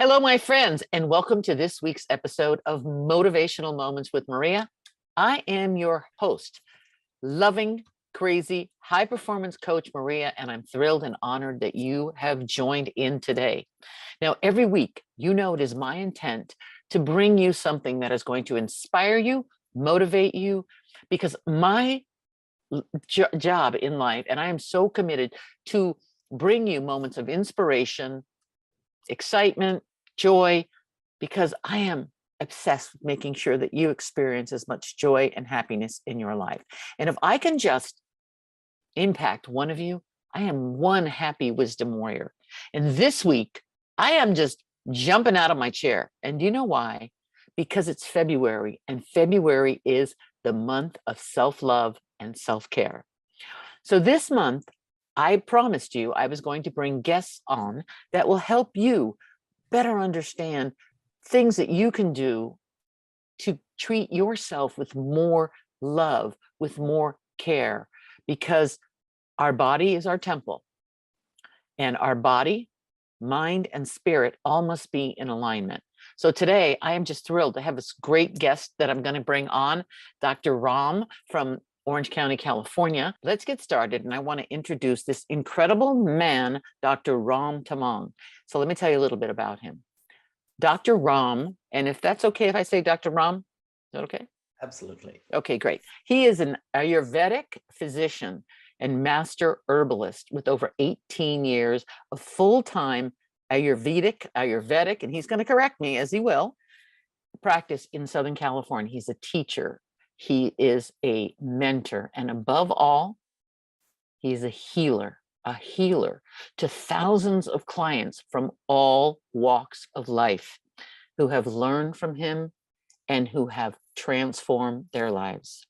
Hello, my friends, and welcome to this week's episode of Motivational Moments with Maria. I am your host, loving, crazy, high performance coach Maria, and I'm thrilled and honored that you have joined in today. Now, every week, you know it is my intent to bring you something that is going to inspire you, motivate you, because my job in life, and I am so committed to bring you moments of inspiration, excitement, joy, because I am obsessed with making sure that you experience as much joy and happiness in your life. And if I can just impact one of you, I am one happy wisdom warrior. And this week, I am just jumping out of my chair. And do you know why? Because it's February, and February is the month of self-love and self-care. So this month, I promised you I was going to bring guests on that will help you better understand things that you can do to treat yourself with more love, with more care, because our body is our temple, and our body, mind, and spirit all must be in alignment. So today, I am just thrilled to have this great guest that I'm going to bring on, Dr. Ram from Orange County, California. Let's get started. And I want to introduce this incredible man, Dr. Ram Tamang. So let me tell you a little bit about him. Dr. Ram, and if that's okay if I say Dr. Ram, is that okay? Absolutely. Okay, great. He is an Ayurvedic physician and master herbalist with over 18 years of full-time Ayurvedic, and he's going to correct me as he will, practice in Southern California. He's a teacher. He is a mentor, and above all, he's a healer to thousands of clients from all walks of life who have learned from him and who have transformed their lives.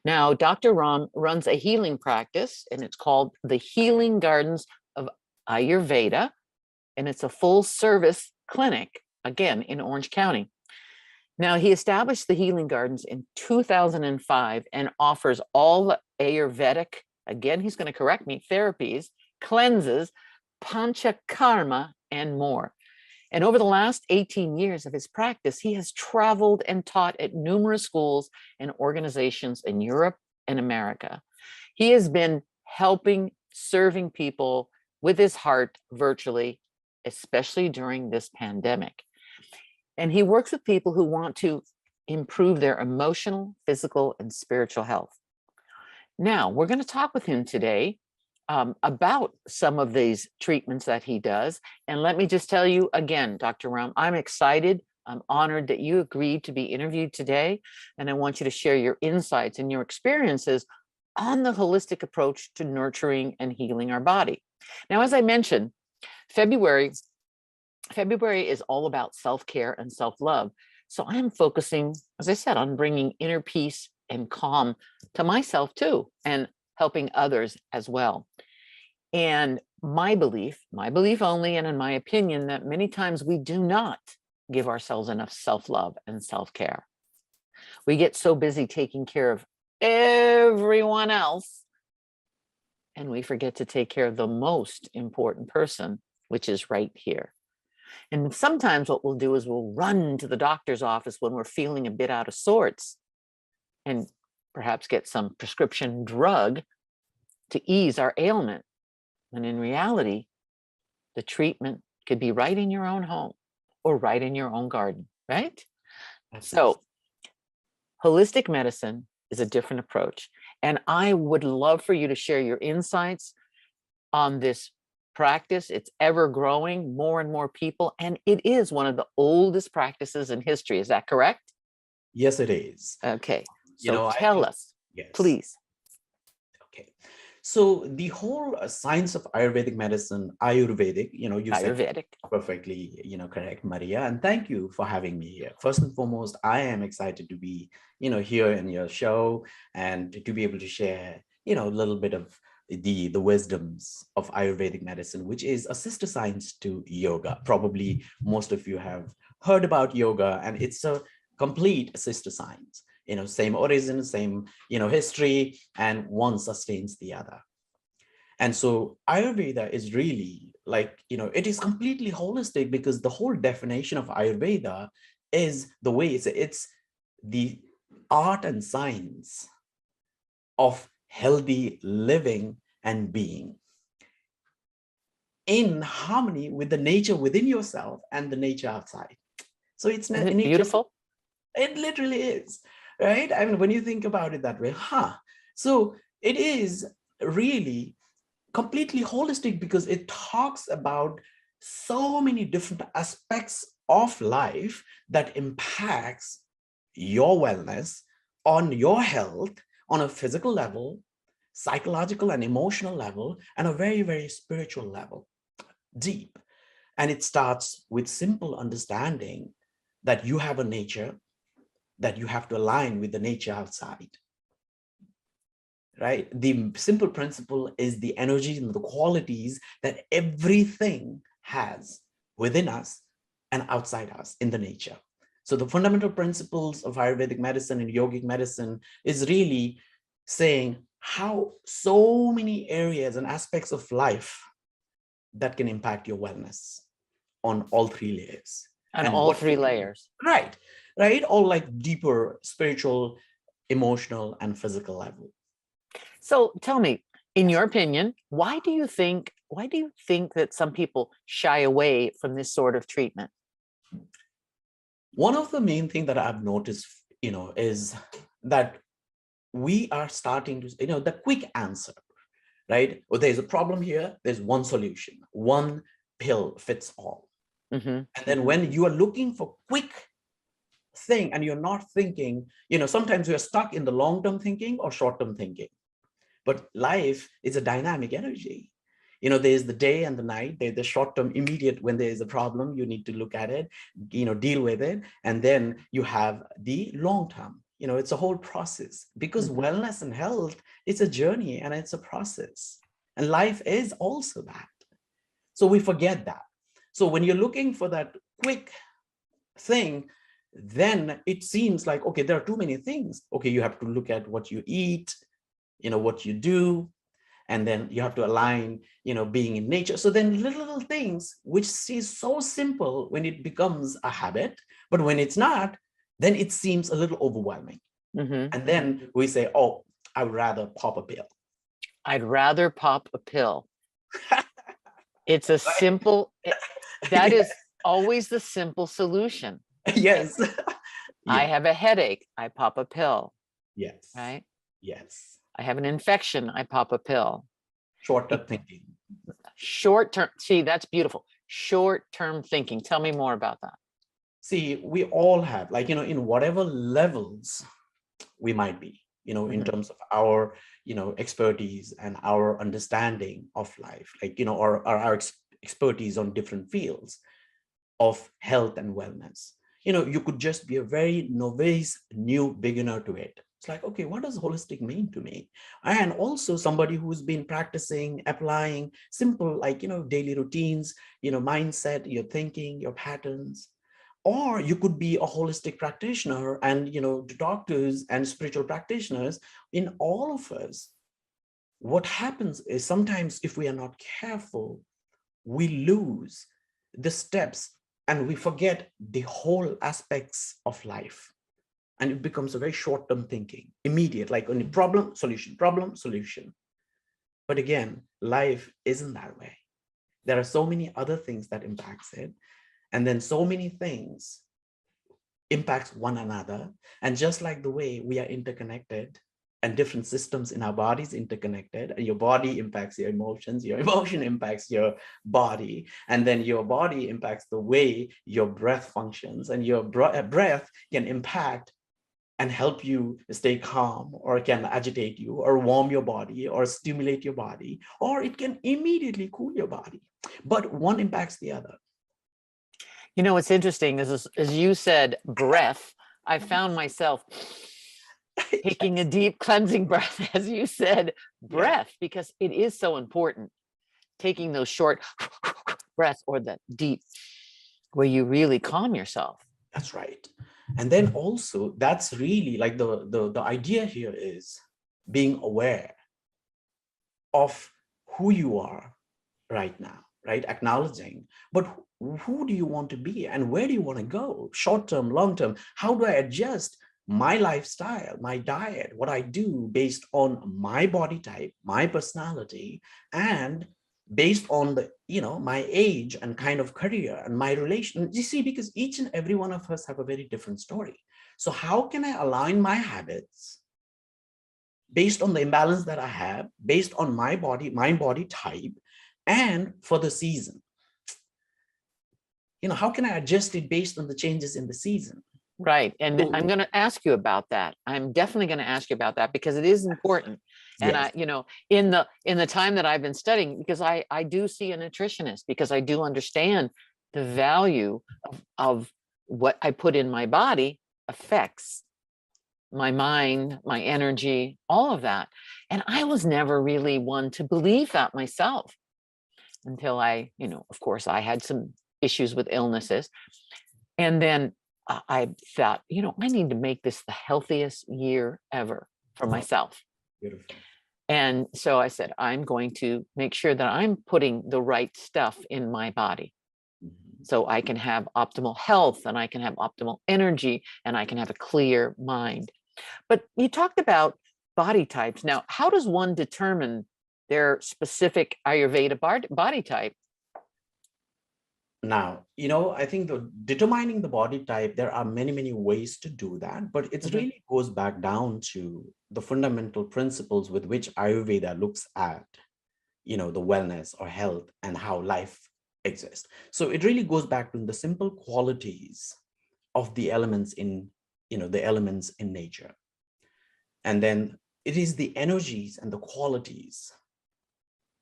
Now, Dr. Ram runs a healing practice, and it's called the Healing Gardens of Ayurveda, and it's a full service clinic, again, in Orange County. Now, he established the Healing Gardens in 2005 and offers all the Ayurvedic, again, he's going to correct me, therapies, cleanses, panchakarma, and more. And over the last 18 years of his practice, he has traveled and taught at numerous schools and organizations in Europe and America. He has been helping, serving people with his heart virtually, especially during this pandemic. And he works with people who want to improve their emotional, physical, and spiritual health. Now, we're going to talk with him today about some of these treatments that he does. And let me just tell you again, Dr. Ram, I'm excited. I'm honored that you agreed to be interviewed today. And I want you to share your insights and your experiences on the holistic approach to nurturing and healing our body. Now, as I mentioned, February is all about self-care and self-love. So I'm focusing, as I said, on bringing inner peace and calm to myself too, and helping others as well. And my belief only, and in my opinion, that many times we do not give ourselves enough self-love and self-care. We get so busy taking care of everyone else, and we forget to take care of the most important person, which is right here. And sometimes what we'll do is we'll run to the doctor's office when we're feeling a bit out of sorts and perhaps get some prescription drug to ease our ailment. When in reality, the treatment could be right in your own home or right in your own garden, right? So holistic medicine is a different approach. And I would love for you to share your insights on this practice. It's ever growing, more and more people, and it is one of the oldest practices in history. Is that correct? Yes, it is. Okay. So tell us, yes. Please. Okay. So the whole science of Ayurvedic medicine, Ayurvedic, you Ayurvedic. said perfectly, correct, Maria. And thank you for having me here. First and foremost, I am excited to be, here in your show and to be able to share, a little bit of the wisdoms of Ayurvedic medicine, which is a sister science to yoga. Probably most of you have heard about yoga, and it's a complete sister science. Same origin, same, history, and one sustains the other. And so Ayurveda is really it is completely holistic, because the whole definition of Ayurveda is the way it's the art and science of healthy living and being in harmony with the nature within yourself and the nature outside. So it's Isn't it nature. beautiful? It literally is, right? I mean, when you think about it that way, so it is really completely holistic, because it talks about so many different aspects of life that impacts your wellness, on your health, on a physical level, psychological and emotional level, and a very, very spiritual level, deep. And it starts with simple understanding that you have a nature, that you have to align with the nature outside, right? The simple principle is the energies and the qualities that everything has within us and outside us in the nature. So the fundamental principles of Ayurvedic medicine and yogic medicine is really saying how so many areas and aspects of life that can impact your wellness on all three layers. On And all what three layers. right, all like deeper spiritual, emotional, and physical level. So tell me, in your opinion, why do you think that some people shy away from this sort of treatment? One of the main things that I've noticed, is that we are starting to, the quick answer, right? Well, there's a problem here, there's one solution, one pill fits all. Mm-hmm. And then when you are looking for quick thing and you're not thinking, sometimes we're stuck in the long-term thinking or short-term thinking. But life is a dynamic energy. There's the day and the night. There's the short-term, immediate, when there is a problem, you need to look at it, deal with it. And then you have the long-term. It's a whole process, because Mm-hmm. wellness and health, it's a journey and it's a process. And life is also that. So we forget that. So when you're looking for that quick thing, then it seems like, okay, there are too many things. Okay, you have to look at what you eat, what you do, and then you have to align, being in nature. So then little things which seems so simple when it becomes a habit, but when it's not, then it seems a little overwhelming. Mm-hmm. And then we say, oh, I would rather pop a pill. I'd rather pop a pill. It's a Right? simple, that is always the simple solution. Yes. I Yeah. have a headache, I pop a pill, Yes. right? Yes. I have an infection, I pop a pill. Short-term thinking. Short-term, see, that's beautiful. Short-term thinking. Tell me more about that. See, we all have, in whatever levels we might be, in Mm-hmm. terms of our, expertise and our understanding of life, or our expertise on different fields of health and wellness. You could just be a very novice, new beginner to it. It's like, okay, what does holistic mean to me? And also somebody who's been practicing, applying simple, daily routines, mindset, your thinking, your patterns. Or you could be a holistic practitioner, and the doctors and spiritual practitioners, in all of us. What happens is sometimes if we are not careful, we lose the steps and we forget the whole aspects of life. And it becomes a very short-term thinking, immediate, like only problem, solution. But again, life isn't that way. There are so many other things that impacts it. And then so many things impacts one another. And just like the way we are interconnected and different systems in our bodies interconnected, and your body impacts your emotions, your emotion impacts your body, and then your body impacts the way your breath functions, and your breath can impact and help you stay calm, or can agitate you, or warm your body, or stimulate your body, or it can immediately cool your body. But one impacts the other. What's interesting is, as you said, breath, I found myself taking a deep cleansing breath, as you said, breath, because it is so important. Taking those short breaths, or the deep, where you really calm yourself. That's right. And then also, that's really like the idea here is being aware of who you are right now, right? Acknowledging, but who do you want to be and where do you want to go? Short term, long term, how do I adjust my lifestyle, my diet, what I do based on my body type, my personality, and based on the, my age and kind of career and my relation. You see, because each and every one of us have a very different story. So how can I align my habits based on the imbalance that I have, based on my body type, and for the season? How can I adjust it based on the changes in the season? Right. And So, I'm going to ask you about that. I'm definitely going to ask you about that because it is important. And yes. In the time that I've been studying, because I do see a nutritionist, because I do understand the value of what I put in my body affects my mind, my energy, all of that. And I was never really one to believe that myself until of course, I had some issues with illnesses. And then I thought, I need to make this the healthiest year ever for myself. Beautiful. And so I said, I'm going to make sure that I'm putting the right stuff in my body so I can have optimal health and I can have optimal energy and I can have a clear mind. But you talked about body types. Now, how does one determine their specific Ayurveda body type? Now, I think determining the body type, there are many, many ways to do that, but it really goes back down to the fundamental principles with which Ayurveda looks at, the wellness or health and how life exists. So it really goes back to the simple qualities of the elements in, the elements in nature. And then it is the energies and the qualities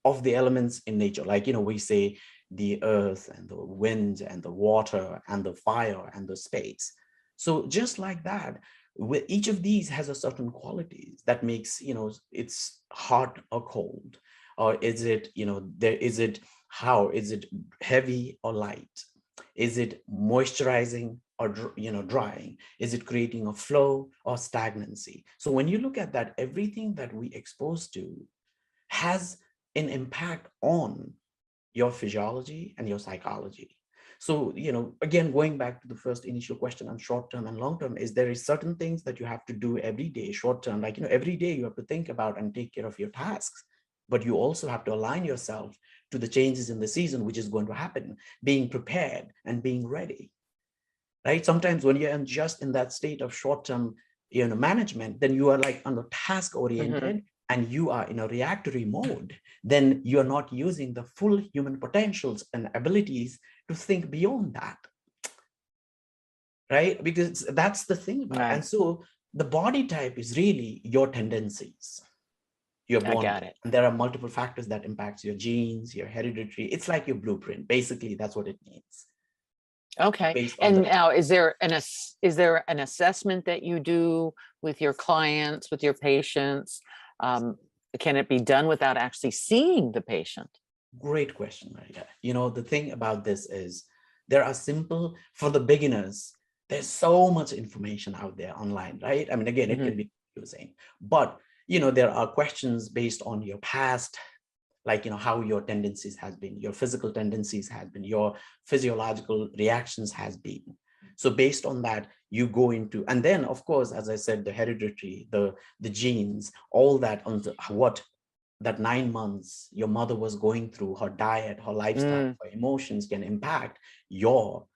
of the elements in nature. Like, we say the earth and the wind and the water and the fire and the space. So just like that, with each of these has a certain qualities that makes, it's hot or cold, or is it, how is it heavy or light? Is it moisturizing or drying? Is it creating a flow or stagnancy? So when you look at that, everything that we expose to has an impact on your physiology and your psychology. So, again, going back to the first initial question on short term and long term, is there is certain things that you have to do every day, short term, like, every day you have to think about and take care of your tasks, but you also have to align yourself to the changes in the season, which is going to happen, being prepared and being ready, right? Sometimes when you're just in that state of short term, management, then you are like on the task oriented, and you are in a reactory mode, then you're not using the full human potentials and abilities to think beyond that, right? Because that's the thing about it. And so the body type is really your tendencies. You're born, I got it. And there are multiple factors that impacts your genes, your hereditary. It's like your blueprint. Basically, that's what it means. Okay. And now, is there an assessment that you do with your clients, with your patients? Can it be done without actually seeing the patient? Great question, Maria. The thing about this is there are simple, for the beginners, there's so much information out there online, right? I mean, again, it can be confusing, but, there are questions based on your past, like, how your tendencies has been, your physical tendencies has been, your physiological reactions has been. So based on that, you go into, and then of course, as I said, the hereditary, the genes, all that on what that 9 months your mother was going through, her diet, her lifestyle, her emotions can impact your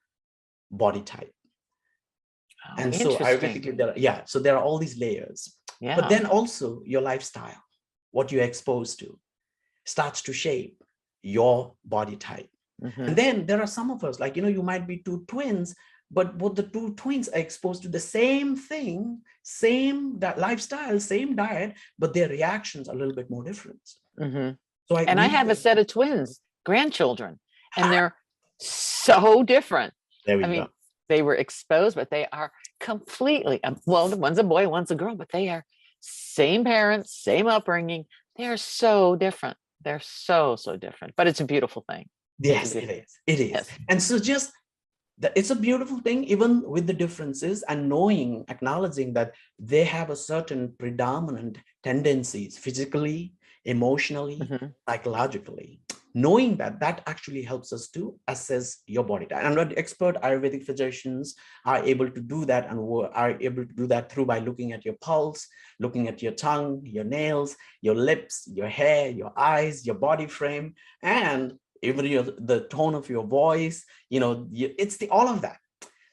body type. Oh, and so Ayurvedically, so there are all these layers. Yeah. But then also your lifestyle, what you're exposed to, starts to shape your body type. And then there are some of us, like, you might be two twins, but what the two twins are exposed to the same thing, same lifestyle, same diet, but their reactions are a little bit more different. So I have a set of twins, grandchildren, and they're so different. There we go. They were exposed, but they are completely, well, one's a boy, one's a girl, but they are same parents, same upbringing. They are so different. They're so different, but it's a beautiful thing. Yes, it is. It is. Yes. And so just that, it's a beautiful thing, even with the differences, and knowing, acknowledging that they have a certain predominant tendencies physically, emotionally, psychologically. knowing that, that actually helps us to assess your body type. And what expert Ayurvedic physicians are able to do that, and are able to do that through by looking at your pulse, looking at your tongue, your nails, your lips, your hair, your eyes, your body frame, and even the tone of your voice, it's all of that.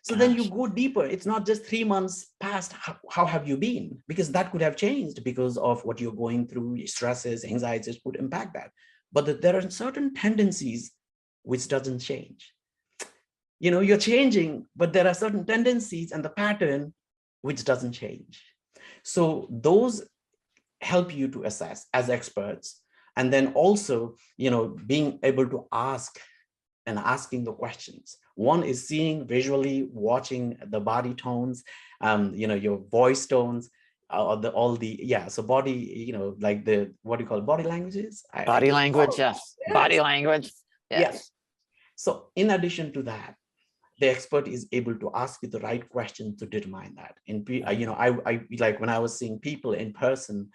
So then you Gosh. go deeper. It's not just 3 months past. How have you been? Because that could have changed because of what you're going through, stresses, anxieties would impact that. But there are certain tendencies which doesn't change. You're changing, but there are certain tendencies and the pattern which doesn't change. So those help you to assess as experts. And then also, being able to ask and asking the questions. One is seeing visually, watching the body tones, your voice tones, so body, like what do you call it, body languages? Body language, yes. Body Yes, language, yes. yes. So in addition to that, the expert is able to ask you the right questions to determine that. I like when I was seeing people in person,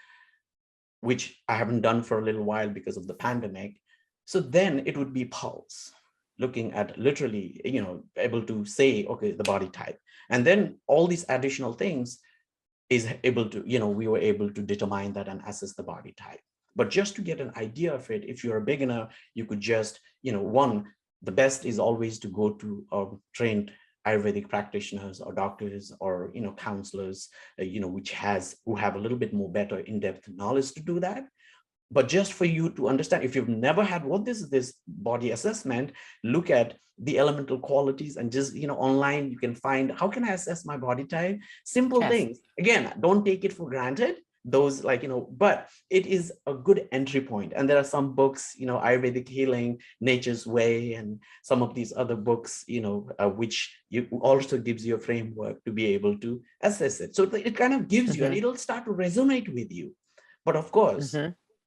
which I haven't done for a little while because of the pandemic. So then it would be pulse, looking at literally, able to say, okay, the body type. And then all these additional things is able to, we were able to determine that and assess the body type. But just to get an idea of it, if you're a beginner, you could just, the best is always to go to a trained Ayurvedic practitioners or doctors or counselors, who have a little bit more better in-depth knowledge to do that. But just for you to understand, if you've never had what this body assessment, look at the elemental qualities and just, online you can find, how can I assess my body type? Simple Yes. things. Again, don't take it for granted. Those but it is a good entry point. And there are some books, Ayurvedic Healing, Nature's Way, and some of these other books, which you also gives you a framework to be able to assess it. So it kind of gives you, and it'll start to resonate with you. But of course,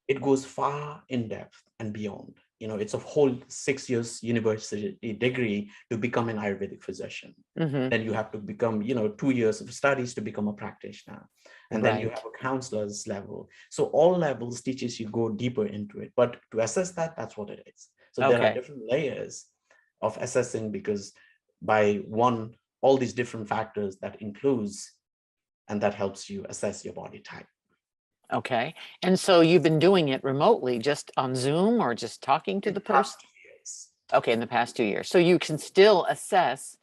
it goes far in depth and beyond. It's a whole 6 years university degree to become an Ayurvedic physician. Then you have to become, 2 years of studies to become a practitioner. And then you have a counselor's level. So all levels teaches you go deeper into it. But to assess that, that's what it is. So there are different layers of assessing, because by all these different factors that includes, and that helps you assess your body type. Okay. And so you've been doing it remotely, just on Zoom or just talking to the person? Okay, in the past 2 years. So you can still assess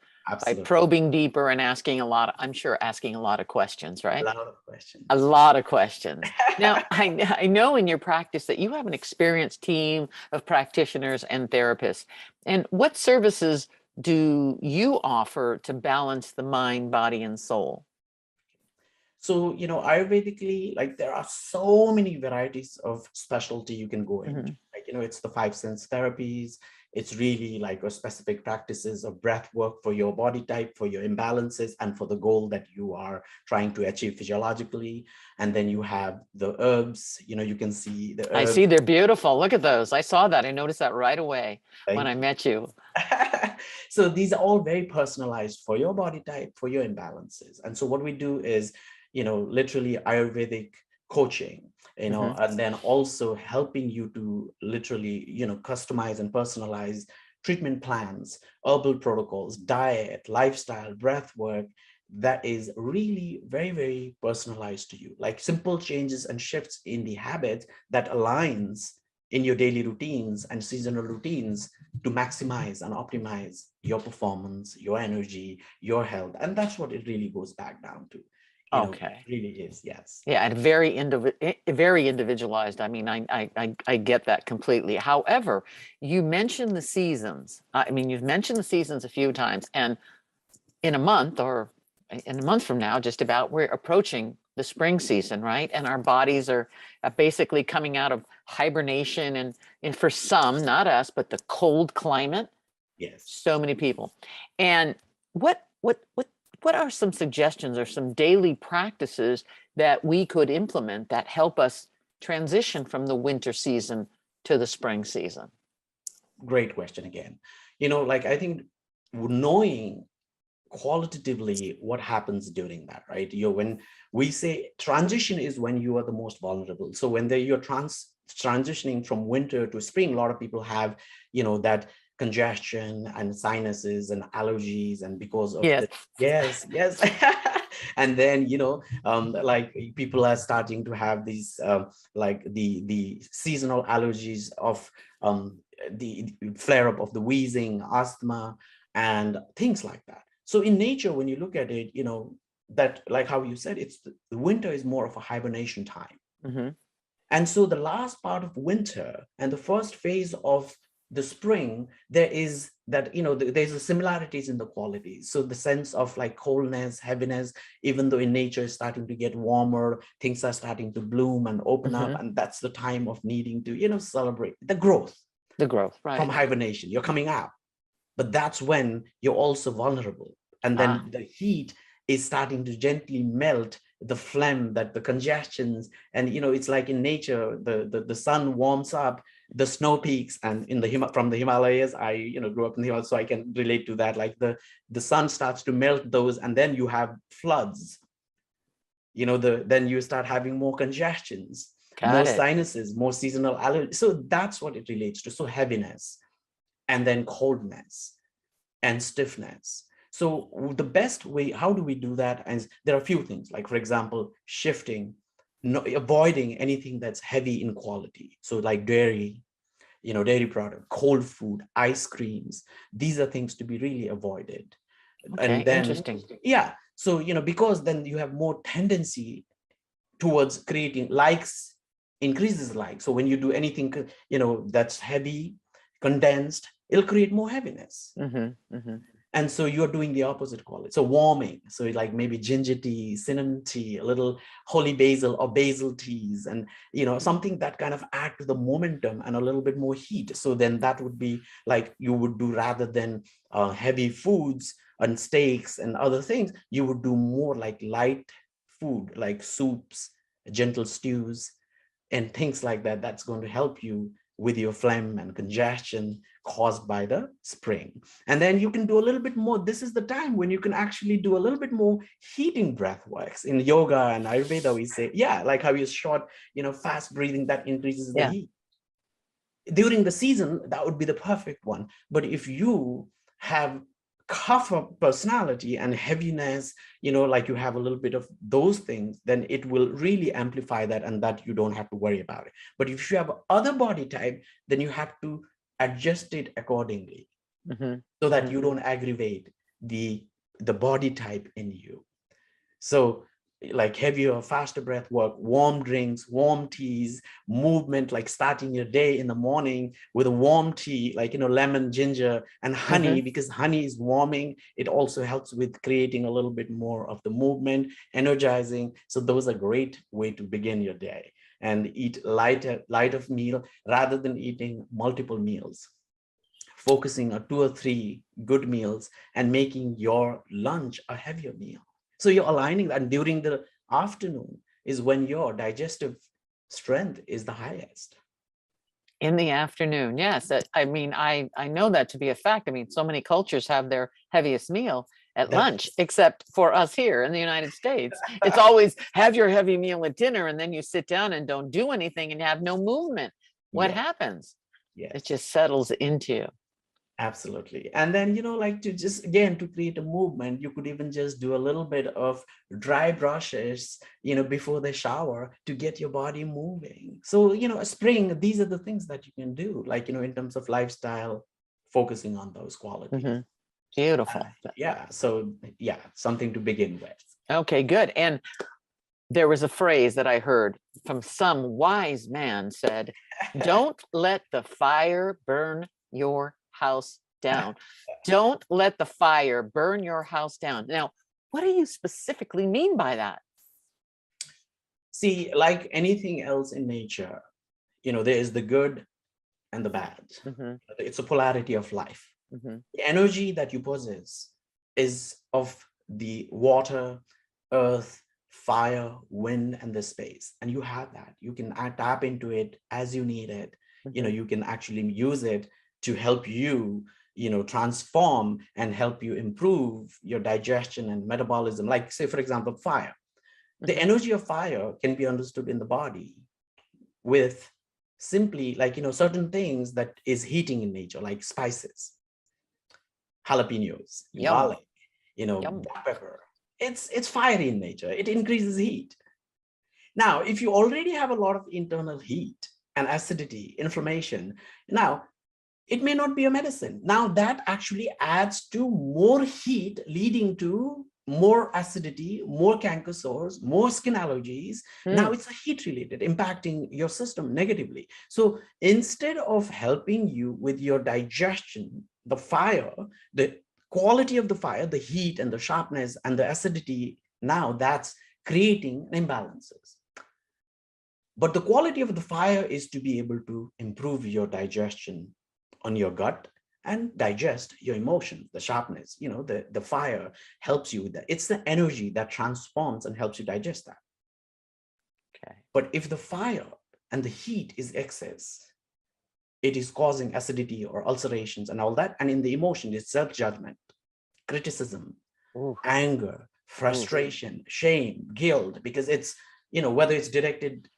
by probing deeper and asking a lot of questions, right? A lot of questions. A lot of questions. Now, I know in your practice that you have an experienced team of practitioners and therapists. And what services do you offer to balance the mind, body, and soul? So, Ayurvedically, like there are so many varieties of specialty you can go into. Like, it's the 5 sense therapies. It's really like a specific practices of breath work for your body type, for your imbalances, and for the goal that you are trying to achieve physiologically. And then you have the herbs, you can see the herbs. I see, they're beautiful. Look at those. I saw that. I noticed that right away when I met you. So these are all very personalized for your body type, for your imbalances. And so what we do is, literally Ayurvedic coaching, and then also helping you to literally, customize and personalize treatment plans, herbal protocols, diet, lifestyle, breath work that is really very, very personalized to you, like simple changes and shifts in the habits that aligns in your daily routines and seasonal routines to maximize and optimize your performance, your energy, your health. And that's what it really goes back down to. It really is, yes. Yeah, and very individualized. I mean, I get that completely. However, you mentioned the seasons. I mean, you've mentioned the seasons a few times, and in a month from now, just about, we're approaching the spring season, right? And our bodies are basically coming out of hibernation, and for some, not us, but the cold climate. Yes. So many people. And what are some suggestions or some daily practices that we could implement that help us transition from the winter season to the spring season? Great question again. Like I think knowing qualitatively what happens during that, right? When we say transition is when you are the most vulnerable. So when you're transitioning from winter to spring, a lot of people have, that congestion and sinuses and allergies, and because of Yes. the, yes, yes. And then, like people are starting to have these, like the seasonal allergies of the flare up of the wheezing, asthma, and things like that. So in nature, when you look at it, that, like how you said, it's the winter is more of a hibernation time. Mm-hmm. And so the last part of winter and the first phase of the spring, there is that, there's the similarities in the qualities. So the sense of like coldness, heaviness, even though in nature is starting to get warmer, things are starting to bloom and open up. And that's the time of needing to, celebrate the growth. The growth, right. From hibernation, you're coming out. But that's when you're also vulnerable. And then the heat is starting to gently melt the phlegm, that the congestions, and it's like in nature, the sun warms up the snow peaks, and in the from the Himalayas, I grew up in the Himalayas, so I can relate to that. Like the sun starts to melt those, and then you have floods. Then you start having more congestions, more sinuses, more seasonal allergies. So that's what it relates to. So heaviness, and then coldness and stiffness. So the best way, how do we do that? And there are a few things, like, for example, shifting, avoiding anything that's heavy in quality. So like dairy, dairy product, cold food, ice creams. These are things to be really avoided. Okay, and then, interesting. Yeah. So, because then you have more tendency towards creating likes, increases like. So when you do anything, that's heavy, condensed, it'll create more heaviness. And so you're doing the opposite quality. So warming, so like maybe ginger tea, cinnamon tea, a little holy basil or basil teas, and something that kind of add to the momentum and a little bit more heat. So then that would be like you would do, rather than heavy foods and steaks and other things, you would do more like light food, like soups, gentle stews, and things like that. That's going to help you with your phlegm and congestion caused by the spring. And then you can do a little bit more. This is the time when you can actually do a little bit more heating breath works. In yoga and Ayurveda, we say, like how you short, fast breathing, that increases the heat. During the season, that would be the perfect one. But if you have tougher personality and heaviness, like you have a little bit of those things, then it will really amplify that, and that you don't have to worry about it. But if you have other body type, then you have to adjust it accordingly, so that you don't aggravate the body type in you. So like heavier, faster breath work, warm drinks, warm teas, movement, like starting your day in the morning with a warm tea, like, lemon, ginger, and honey, because honey is warming. It also helps with creating a little bit more of the movement, energizing. So those are great way to begin your day. And eat lighter meal rather than eating multiple meals. Focusing on 2 or 3 good meals and making your lunch a heavier meal. So you're aligning that. And during the afternoon is when your digestive strength is the highest. In the afternoon, yes. I mean, I know that to be a fact. I mean, so many cultures have their heaviest meal at lunch, except for us here in the United States. It's always have your heavy meal at dinner, and then you sit down and don't do anything and have no movement. What happens? It just settles into you. Absolutely. And then, like to just, again, to create a movement, you could even just do a little bit of dry brushes, before the shower to get your body moving. So, spring, these are the things that you can do, like, in terms of lifestyle, focusing on those qualities. Beautiful. So, something to begin with. Okay, good. And there was a phrase that I heard from some wise man said, don't let the fire burn your house down. Don't let the fire burn your house down. Now, what do you specifically mean by that? See, like anything else in nature, there is the good and the bad. It's a polarity of life. The energy that you possess is of the water, earth, fire, wind, and the space. And you have that. You can tap into it as you need it. You can actually use it to help you, transform and help you improve your digestion and metabolism. Like, say, for example, fire. The energy of fire can be understood in the body with simply like, certain things that is heating in nature, like spices, jalapenos, Yum, garlic, yum. black pepper. It's fiery in nature. It increases heat. Now, if you already have a lot of internal heat and acidity, inflammation, now it may not be a medicine. Now that actually adds to more heat, leading to more acidity, more canker sores, more skin allergies. Now Mm, it's a heat related, impacting your system negatively. So instead of helping you with your digestion, the fire, the quality of the fire, the heat and the sharpness and the acidity, now that's creating imbalances. But the quality of the fire is to be able to improve your digestion on your gut and digest your emotions, the sharpness, the fire helps you with that. It's the energy that transforms and helps you digest that. okay. But if the fire and the heat is excess, it is causing acidity or ulcerations and all that. And in the emotion, it's self-judgment, criticism, Ooh, anger, ooh. frustration, shame, guilt, because it's, whether it's directed,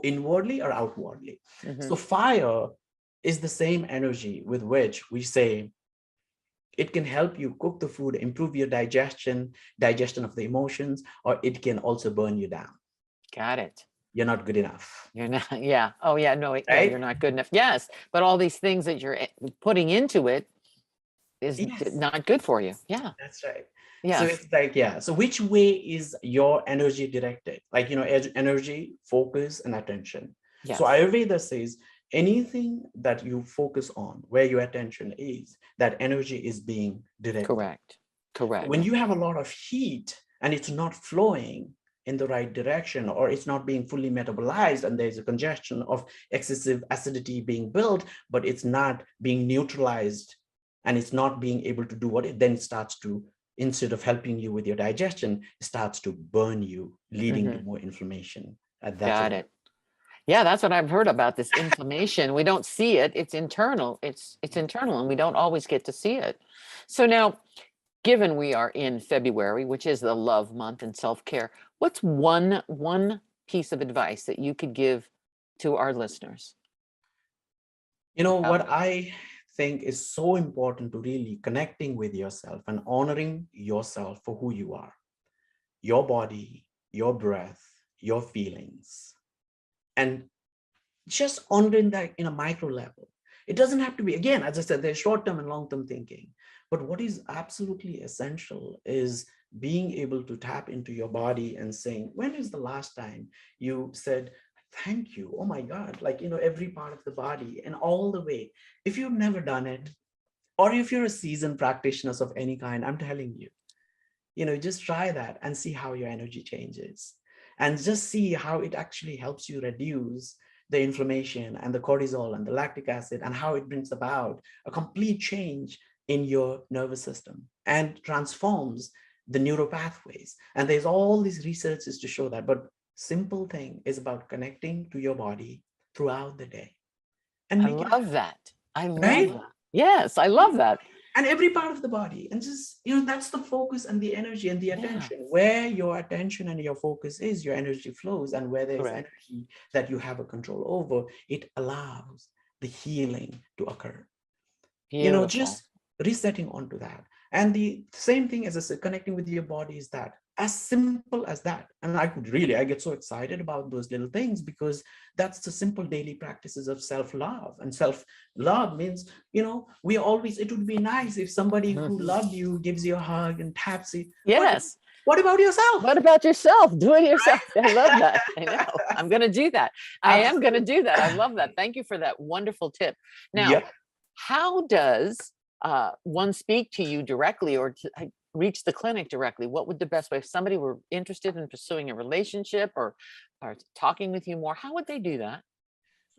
inwardly or outwardly. Hmm. So fire is the same energy with which we say it can help you cook the food, improve your digestion of the emotions, or it can also burn you down. Got it. You're not good enough, You're not, yeah. Oh, yeah. No, yeah, you're right? not good enough. Yes. But all these things that you're putting into it is Yes, not good for you. Yeah. that's right. So Yes. it's like, yeah. So which way is your energy directed? Like, energy, focus, and attention. So Yes. Ayurveda says anything that you focus on, where your attention is, that energy is being directed. Correct. When Correct. you have a lot of heat and it's not flowing in the right direction, or it's not being fully metabolized, and there's a congestion of excessive acidity being built, but it's not being neutralized, and it's not being able to do what it then starts to, instead of helping you with your digestion, starts to burn you, leading to Hmm. more inflammation. That's Got what. it. Yeah, that's what I've heard about this inflammation. We don't see it. It's internal. It's internal, and we don't always get to see it. So now, given we are in February, which is the love month and self-care, what's one piece of advice that you could give to our listeners about What I think is so important to really connecting with yourself and honoring yourself for who you are, your body, your breath, your feelings, and just honoring that in a micro level. It doesn't have to be, again, as I said, there's short-term and long-term thinking. But what is absolutely essential is being able to tap into your body and saying, when is the last time you said, thank you? Oh my God, like, every part of the body and all the way. If you've never done it, or if you're a seasoned practitioner of any kind, I'm telling you, just try that and see how your energy changes, and just see how it actually helps you reduce the inflammation and the cortisol and the lactic acid, and how it brings about a complete change in your nervous system and transforms the neural pathways. And there's all these researches to show that. But simple thing is about connecting to your body throughout the day and I make it love happen, that. I love right? that. Yes, I love that. And every part of the body, and just, that's the focus and the energy and the Yeah, attention. Where your attention and your focus is, your energy flows. And where there is correct. energy that you have a control over, it allows the healing to occur. Beautiful. Just resetting onto that. And the same thing, as I said, connecting with your body, is that as simple as that. And I get so excited about those little things, because that's the simple daily practices of self-love. And self-love means, we always, it would be nice if somebody who Mhm. loved you gives you a hug and taps you. But Yes. what about yourself? What about yourself? Do it yourself. Right? I love that. I know. I'm going to do that. I am going to Absolutely. do that. I love that. Thank you for that wonderful tip. Now, Yep. how does one speak to you directly, or to reach the clinic directly? What would the best way, if somebody were interested in pursuing a relationship, or talking with you more, how would they do that?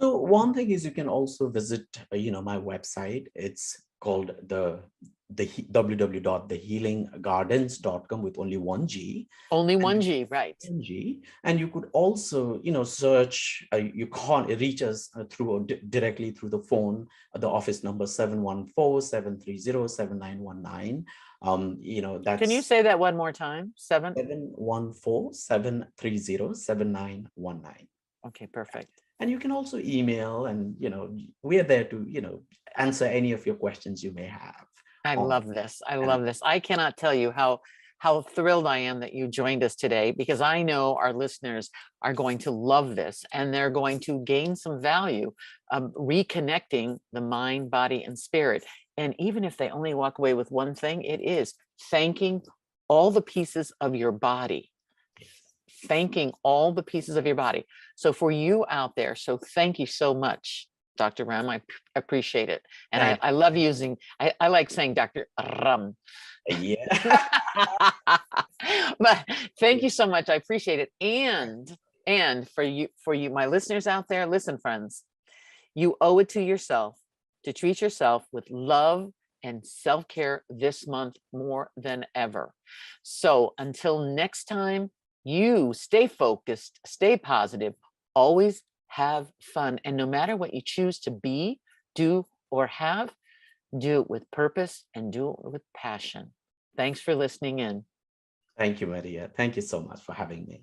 So one thing is, you can also visit, my website. It's called www.thehealinggardens.com, with only one G. Only And one G, right? and you could also, search. You can't reach us directly through the phone. The office number 714-730-7919. Can you That's say that one more time? Seven? 714-730-7919. Okay, perfect. And you can also email, and we are there to answer any of your questions you may have I on. love this. I And love this. I cannot tell you how thrilled I am that you joined us today, because I know our listeners are going to love this, and they're going to gain some value reconnecting the mind, body, and spirit. And even if they only walk away with one thing, it is thanking all the pieces of your body, thanking all the pieces of your body. So for you out there, so thank you so much, Dr. Ram. I appreciate it. And thank I love using, I like saying Dr. Ram. yeah. But thank you so much. I appreciate it. And for you, my listeners out there, listen, friends, you owe it to yourself to treat yourself with love and self-care this month more than ever. So until next time, you stay focused, stay positive, always have fun. And no matter what you choose to be, do, or have, do it with purpose and do it with passion. Thanks for listening in. Thank you, Maria. Thank you so much for having me.